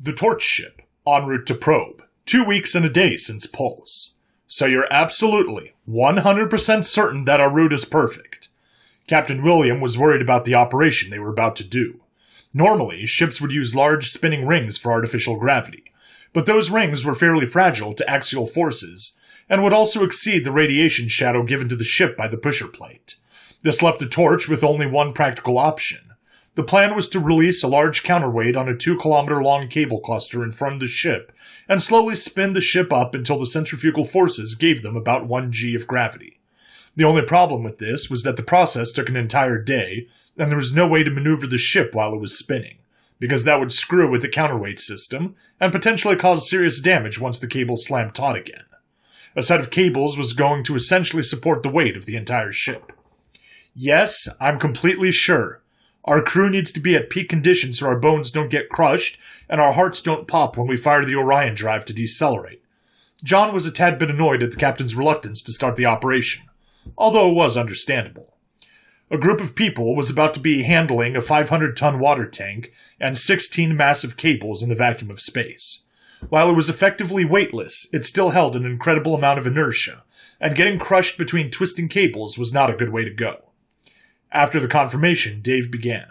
The torch ship, en route to probe, 2 weeks and a day since pulse. So you're absolutely 100% certain that our route is perfect. Captain William was worried about the operation they were about to do. Normally, ships would use large spinning rings for artificial gravity, but those rings were fairly fragile to axial forces, and would also exceed the radiation shadow given to the ship by the pusher plate. This left the torch with only one practical option. The plan was to release a large counterweight on a 2-kilometer-long cable cluster in front of the ship, and slowly spin the ship up until the centrifugal forces gave them about 1 g of gravity. The only problem with this was that the process took an entire day, and there was no way to maneuver the ship while it was spinning, because that would screw with the counterweight system, and potentially cause serious damage once the cable slammed taut again. A set of cables was going to essentially support the weight of the entire ship. Yes, I'm completely sure. Our crew needs to be at peak condition so our bones don't get crushed and our hearts don't pop when we fire the Orion drive to decelerate. John was a tad bit annoyed at the captain's reluctance to start the operation, although it was understandable. A group of people was about to be handling a 500-ton water tank and 16 massive cables in the vacuum of space. While it was effectively weightless, it still held an incredible amount of inertia, and getting crushed between twisting cables was not a good way to go. After the confirmation, Dave began.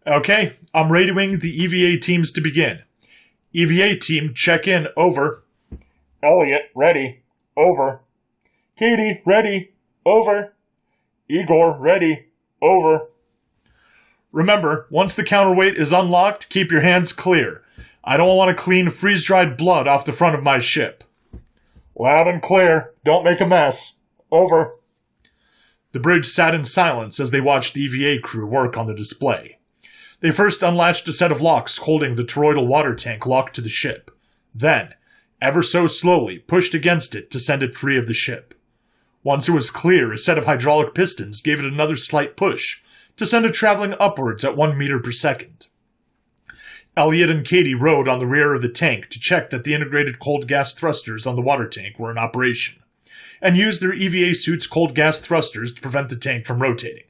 Okay, I'm radioing the EVA teams to begin. EVA team, check in, over. Elliot, ready, over. Katie, ready, over. Igor, ready, over. Remember, once the counterweight is unlocked, keep your hands clear. I don't want to clean freeze-dried blood off the front of my ship. Loud and clear. Don't make a mess. Over. The bridge sat in silence as they watched the EVA crew work on the display. They first unlatched a set of locks holding the toroidal water tank locked to the ship. Then, ever so slowly, pushed against it to send it free of the ship. Once it was clear, a set of hydraulic pistons gave it another slight push to send it traveling upwards at 1 meter per second. Elliot and Katie rode on the rear of the tank to check that the integrated cold gas thrusters on the water tank were in operation, and used their EVA suit's cold gas thrusters to prevent the tank from rotating.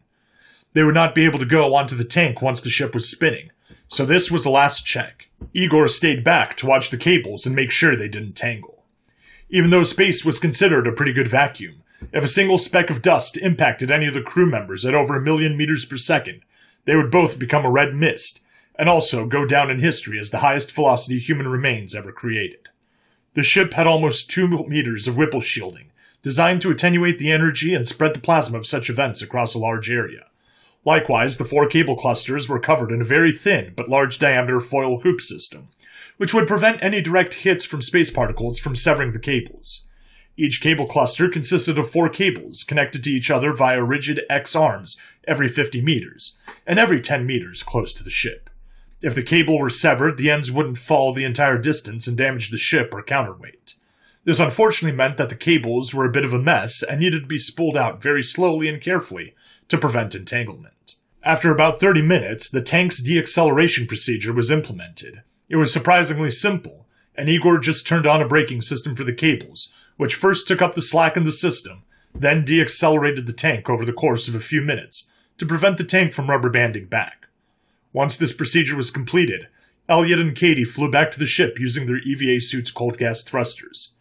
They would not be able to go onto the tank once the ship was spinning, so this was the last check. Igor stayed back to watch the cables and make sure they didn't tangle. Even though space was considered a pretty good vacuum, if a single speck of dust impacted any of the crew members at over 1 million meters per second, they would both become a red mist, and also go down in history as the highest velocity human remains ever created. The ship had almost 2 meters of Whipple shielding, designed to attenuate the energy and spread the plasma of such events across a large area. Likewise, the 4 cable clusters were covered in a very thin but large diameter foil hoop system, which would prevent any direct hits from space particles from severing the cables. Each cable cluster consisted of 4 cables connected to each other via rigid X arms every 50 meters, and every 10 meters close to the ship. If the cable were severed, the ends wouldn't fall the entire distance and damage the ship or counterweight. This unfortunately meant that the cables were a bit of a mess and needed to be spooled out very slowly and carefully to prevent entanglement. After about 30 minutes, the tank's deacceleration procedure was implemented. It was surprisingly simple, and Igor just turned on a braking system for the cables, which first took up the slack in the system, then deaccelerated the tank over the course of a few minutes to prevent the tank from rubber banding back. Once this procedure was completed, Elliot and Katie flew back to the ship using their EVA suit's cold gas thrusters.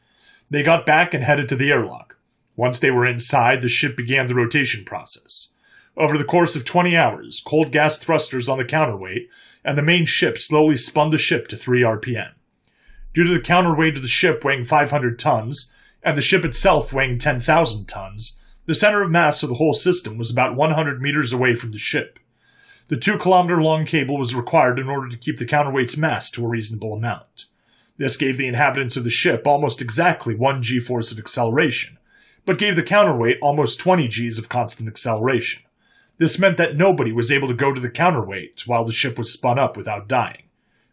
They got back and headed to the airlock. Once they were inside, the ship began the rotation process. Over the course of 20 hours, cold gas thrusters on the counterweight and the main ship slowly spun the ship to 3 RPM. Due to the counterweight of the ship weighing 500 tons, and the ship itself weighing 10,000 tons, the center of mass of the whole system was about 100 meters away from the ship. The 2-kilometer-long cable was required in order to keep the counterweight's mass to a reasonable amount. This gave the inhabitants of the ship almost exactly 1 g-force of acceleration, but gave the counterweight almost 20 g's of constant acceleration. This meant that nobody was able to go to the counterweight while the ship was spun up without dying,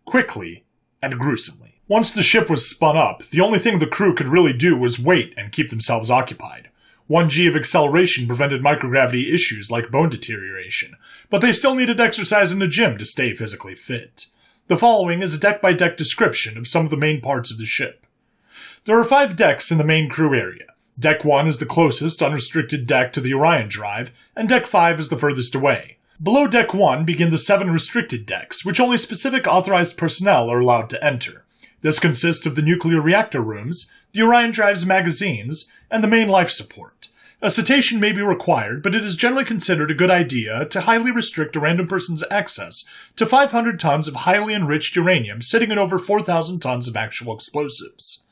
quickly and gruesomely. Once the ship was spun up, the only thing the crew could really do was wait and keep themselves occupied. 1 g of acceleration prevented microgravity issues like bone deterioration, but they still needed exercise in the gym to stay physically fit. The following is a deck-by-deck description of some of the main parts of the ship. There are 5 decks in the main crew area. Deck 1 is the closest unrestricted deck to the Orion drive, and Deck 5 is the furthest away. Below Deck 1 begin the 7 restricted decks, which only specific authorized personnel are allowed to enter. This consists of the nuclear reactor rooms, the Orion drive's magazines, and the main life support. A citation may be required, but it is generally considered a good idea to highly restrict a random person's access to 500 tons of highly enriched uranium sitting in over 4,000 tons of actual explosives.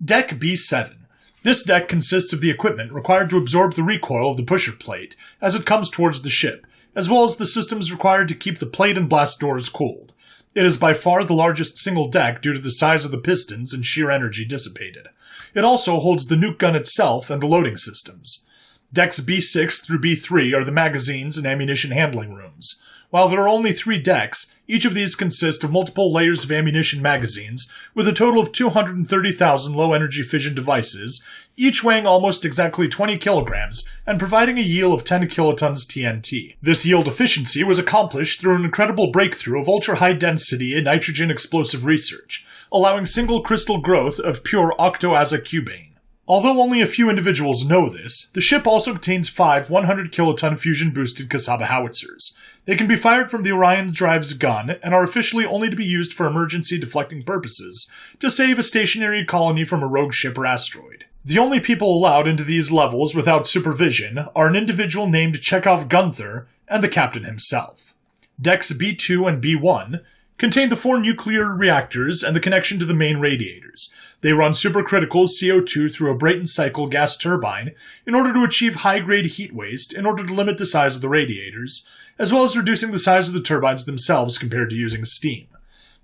Deck B7. This deck consists of the equipment required to absorb the recoil of the pusher plate as it comes towards the ship, as well as the systems required to keep the plate and blast doors cooled. It is by far the largest single deck due to the size of the pistons and sheer energy dissipated. It also holds the nuke gun itself and the loading systems. Decks B6 through B3 are the magazines and ammunition handling rooms. While there are only 3 decks, each of these consist of multiple layers of ammunition magazines, with a total of 230,000 low-energy fission devices, each weighing almost exactly 20 kilograms and providing a yield of 10 kilotons TNT. This yield efficiency was accomplished through an incredible breakthrough of ultra-high-density nitrogen explosive research, allowing single crystal growth of pure octoazocubane. Although only a few individuals know this, the ship also contains 5 100-kiloton fusion-boosted Kasaba howitzers. They can be fired from the Orion drive's gun and are officially only to be used for emergency deflecting purposes to save a stationary colony from a rogue ship or asteroid. The only people allowed into these levels without supervision are an individual named Chekhov Gunther and the captain himself. Decks B2 and B1 contain the 4 nuclear reactors and the connection to the main radiators. They run supercritical CO2 through a Brayton cycle gas turbine in order to achieve high-grade heat waste in order to limit the size of the radiators, as well as reducing the size of the turbines themselves compared to using steam.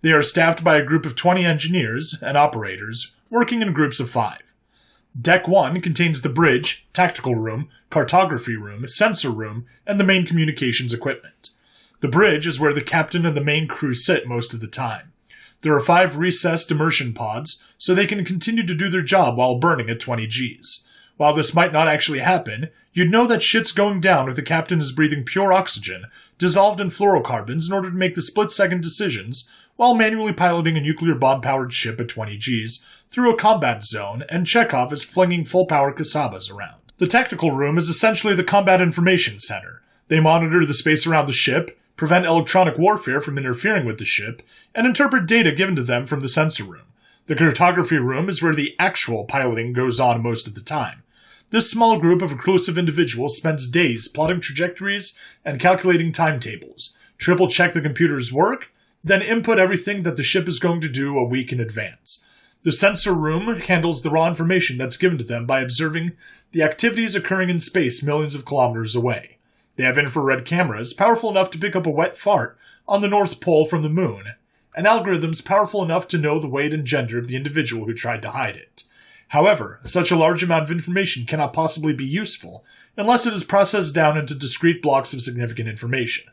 They are staffed by a group of 20 engineers and operators, working in groups of 5. Deck 1 contains the bridge, tactical room, cartography room, sensor room, and the main communications equipment. The bridge is where the captain and the main crew sit most of the time. There are 5 recessed immersion pods, so they can continue to do their job while burning at 20 Gs. While this might not actually happen, you'd know that shit's going down if the captain is breathing pure oxygen, dissolved in fluorocarbons in order to make the split-second decisions, while manually piloting a nuclear bomb-powered ship at 20 Gs through a combat zone, and Chekhov is flinging full-power Kasabas around. The tactical room is essentially the combat information center. They monitor the space around the ship, prevent electronic warfare from interfering with the ship, and interpret data given to them from the sensor room. The cartography room is where the actual piloting goes on most of the time. This small group of reclusive individuals spends days plotting trajectories and calculating timetables, triple-check the computer's work, then input everything that the ship is going to do a week in advance. The sensor room handles the raw information that's given to them by observing the activities occurring in space millions of kilometers away. They have infrared cameras powerful enough to pick up a wet fart on the North Pole from the moon, and algorithms powerful enough to know the weight and gender of the individual who tried to hide it. However, such a large amount of information cannot possibly be useful unless it is processed down into discrete blocks of significant information.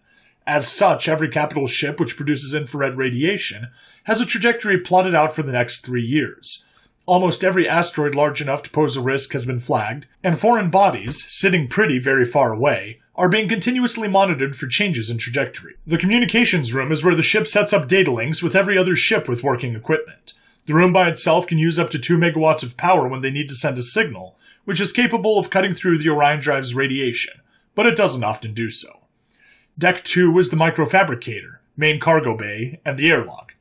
As such, every capital ship which produces infrared radiation has a trajectory plotted out for the next 3 years. Almost every asteroid large enough to pose a risk has been flagged, and foreign bodies, sitting pretty very far away, are being continuously monitored for changes in trajectory. The communications room is where the ship sets up data links with every other ship with working equipment. The room by itself can use up to 2 megawatts of power when they need to send a signal, which is capable of cutting through the Orion drive's radiation, but it doesn't often do so. Deck 2 is the microfabricator, main cargo bay, and the airlock.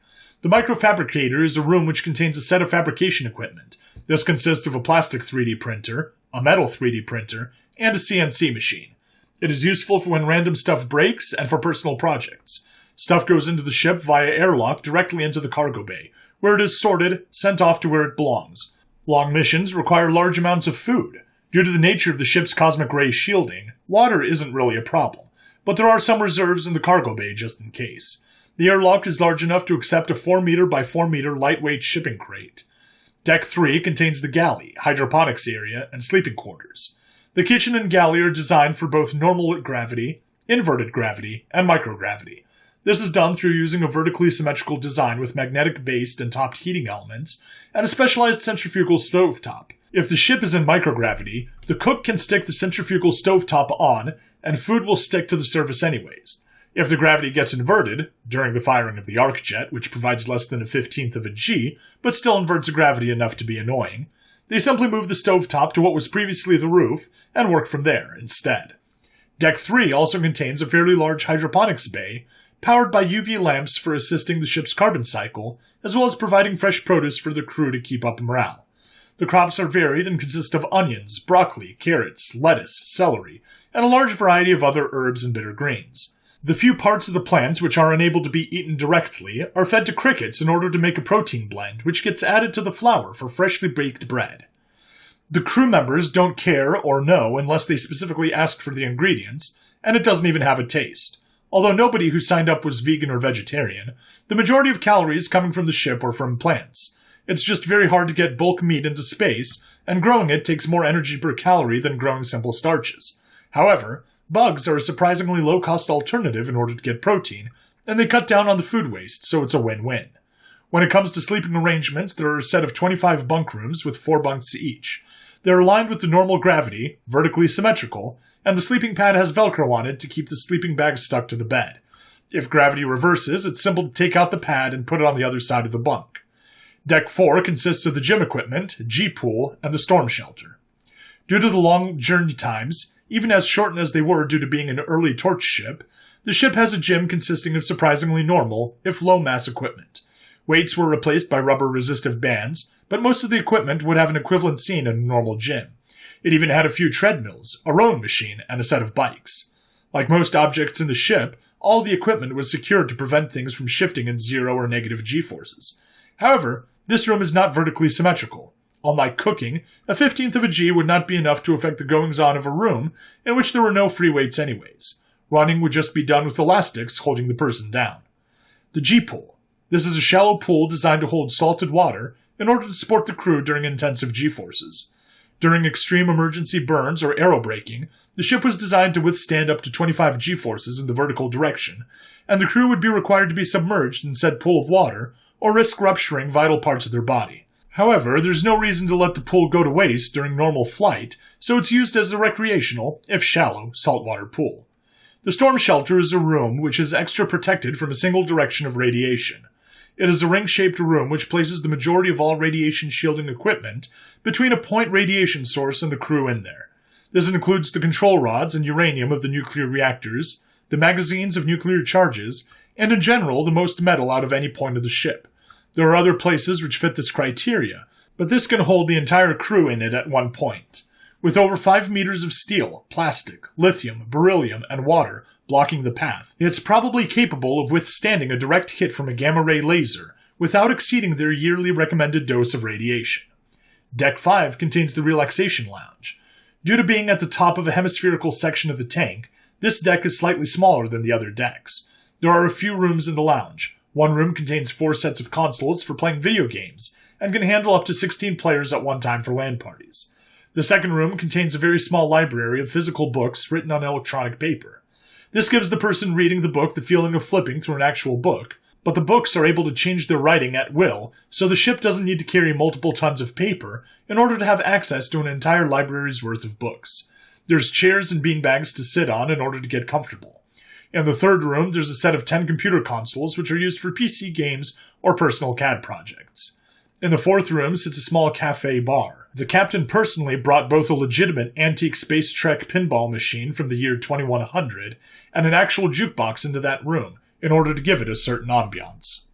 The microfabricator is a room which contains a set of fabrication equipment. This consists of a plastic 3D printer, a metal 3D printer, and a CNC machine. It is useful for when random stuff breaks and for personal projects. Stuff goes into the ship via airlock directly into the cargo bay, where it is sorted, sent off to where it belongs. Long missions require large amounts of food. Due to the nature of the ship's cosmic ray shielding, water isn't really a problem, but there are some reserves in the cargo bay just in case. The airlock is large enough to accept a 4 meter by 4 meter lightweight shipping crate. Deck 3 contains the galley, hydroponics area, and sleeping quarters. The kitchen and galley are designed for both normal gravity, inverted gravity, and microgravity. This is done through using a vertically symmetrical design with magnetic-based and topped heating elements, and a specialized centrifugal stovetop. If the ship is in microgravity, the cook can stick the centrifugal stovetop on, and food will stick to the surface anyways. If the gravity gets inverted, during the firing of the arc jet, which provides less than a 15th of a G, but still inverts the gravity enough to be annoying, they simply move the stovetop to what was previously the roof, and work from there instead. Deck 3 also contains a fairly large hydroponics bay, powered by UV lamps for assisting the ship's carbon cycle, as well as providing fresh produce for the crew to keep up morale. The crops are varied and consist of onions, broccoli, carrots, lettuce, celery, and a large variety of other herbs and bitter greens. The few parts of the plants which are unable to be eaten directly are fed to crickets in order to make a protein blend, which gets added to the flour for freshly baked bread. The crew members don't care or know unless they specifically ask for the ingredients, and it doesn't even have a taste. Although nobody who signed up was vegan or vegetarian, the majority of calories coming from the ship are from plants. It's just very hard to get bulk meat into space, and growing it takes more energy per calorie than growing simple starches. However, bugs are a surprisingly low-cost alternative in order to get protein, and they cut down on the food waste, so it's a win-win. When it comes to sleeping arrangements, there are a set of 25 bunk rooms with 4 bunks each. They're aligned with the normal gravity, vertically symmetrical, and the sleeping pad has Velcro on it to keep the sleeping bag stuck to the bed. If gravity reverses, it's simple to take out the pad and put it on the other side of the bunk. Deck 4 consists of the gym equipment, G-pool, and the storm shelter. Due to the long journey times, even as shortened as they were due to being an early torch ship, the ship has a gym consisting of surprisingly normal, if low-mass equipment. Weights were replaced by rubber-resistive bands, but most of the equipment would have an equivalent seen in a normal gym. It even had a few treadmills, a rowing machine, and a set of bikes. Like most objects in the ship, all the equipment was secured to prevent things from shifting in 0 or negative G-forces. However, this room is not vertically symmetrical. Unlike cooking, a 15th of a G would not be enough to affect the goings-on of a room in which there were no free weights anyways. Running would just be done with elastics holding the person down. The G-pool. This is a shallow pool designed to hold salted water in order to support the crew during intensive G-forces. During extreme emergency burns or aerobraking, the ship was designed to withstand up to 25 G-forces in the vertical direction, and the crew would be required to be submerged in said pool of water or risk rupturing vital parts of their body. However, there's no reason to let the pool go to waste during normal flight, so it's used as a recreational, if shallow, saltwater pool. The storm shelter is a room which is extra protected from a single direction of radiation. It is a ring-shaped room which places the majority of all radiation shielding equipment between a point radiation source and the crew in there. This includes the control rods and uranium of the nuclear reactors, the magazines of nuclear charges, and in general the most metal out of any point of the ship. There are other places which fit this criteria, but this can hold the entire crew in it at one point. With over 5 meters of steel, plastic, lithium, beryllium, and water blocking the path, it's probably capable of withstanding a direct hit from a gamma-ray laser without exceeding their yearly recommended dose of radiation. Deck 5 contains the relaxation lounge. Due to being at the top of a hemispherical section of the tank, this deck is slightly smaller than the other decks. There are a few rooms in the lounge. One room contains 4 sets of consoles for playing video games, and can handle up to 16 players at one time for LAN parties. The second room contains a very small library of physical books written on electronic paper. This gives the person reading the book the feeling of flipping through an actual book, but the books are able to change their writing at will, so the ship doesn't need to carry multiple tons of paper in order to have access to an entire library's worth of books. There's chairs and beanbags to sit on in order to get comfortable. In the third room, there's a set of 10 computer consoles which are used for PC games or personal CAD projects. In the fourth room sits a small cafe bar. The captain personally brought both a legitimate antique Space Trek pinball machine from the year 2100 and an actual jukebox into that room in order to give it a certain ambiance.